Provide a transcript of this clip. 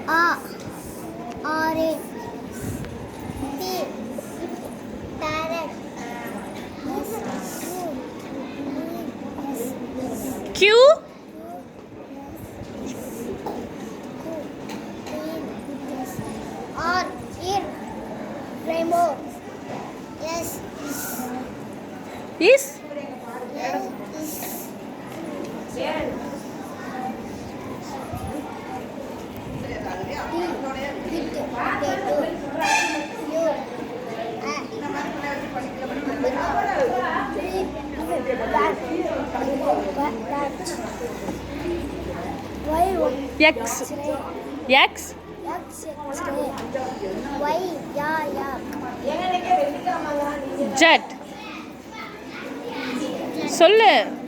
A. Orange. T. Parrot. Q. R. Rainbow. S. Is. X. X. Z. சொல்லு.